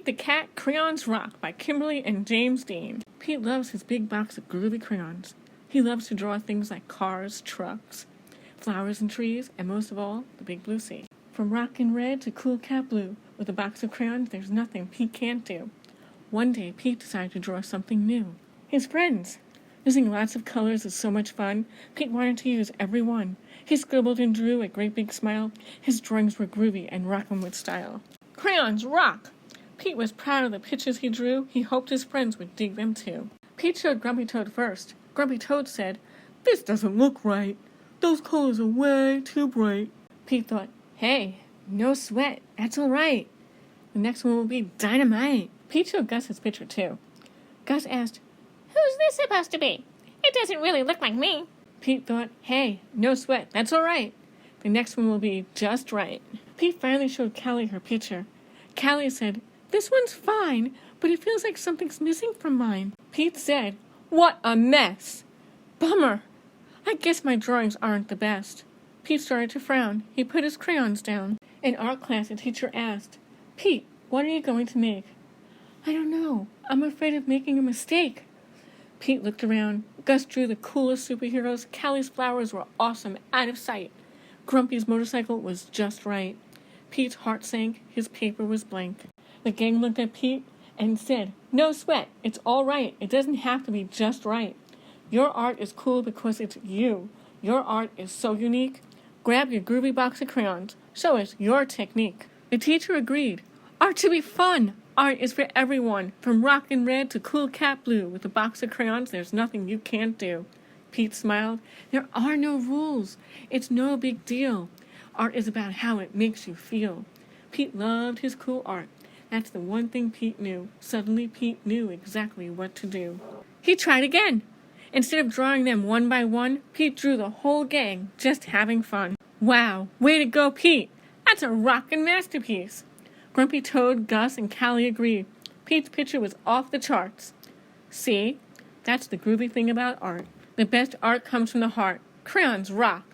the Cat, Crayons Rock by Kimberly and James Dean. Pete loves his big box of groovy crayons. He loves to draw things like cars, trucks, flowers and trees, and most of all, the big blue sea. From rockin' red to cool cat blue, with a box of crayons, there's nothing Pete can't do. One day, Pete decided to draw something new. His friends. Using lots of colors is so much fun. Pete wanted to use every one. He scribbled and drew a great big smile. His drawings were groovy and rockin' with style. Crayons rock! Pete was proud of the pictures he drew. He hoped his friends would dig them too. Pete showed Grumpy Toad first. Grumpy Toad said, "This doesn't look right. Those colors are way too bright." Pete thought, "Hey, no sweat. That's all right. The next one will be dynamite." Pete showed Gus his picture too. Gus asked, "Who's this supposed to be? It doesn't really look like me." Pete thought, "Hey, no sweat. That's all right. The next one will be just right." Pete finally showed Callie her picture. Callie said, "This one's fine, but it feels like something's missing from mine." Pete said, "What a mess! Bummer. I guess my drawings aren't the best." Pete started to frown. He put his crayons down. In art class, the teacher asked, "Pete, what are you going to make?" "I don't know. I'm afraid of making a mistake." Pete looked around. Gus drew the coolest superheroes. Callie's flowers were awesome, out of sight. Grumpy's motorcycle was just right. Pete's heart sank. His paper was blank. The gang looked at Pete and said, "No sweat. It's all right. It doesn't have to be just right. Your art is cool because it's you. Your art is so unique. Grab your groovy box of crayons. Show us your technique." The teacher agreed. Art should be fun. Art is for everyone. From rockin' red to cool cat blue. With a box of crayons, there's nothing you can't do. Pete smiled. There are no rules. It's no big deal. Art is about how it makes you feel. Pete loved his cool art. That's the one thing Pete knew. Suddenly, Pete knew exactly what to do. He tried again. Instead of drawing them one by one, Pete drew the whole gang, just having fun. Wow, way to go, Pete! That's a rockin' masterpiece! Grumpy Toad, Gus, and Callie agreed. Pete's picture was off the charts. See? That's the groovy thing about art. The best art comes from the heart. Crayons rock!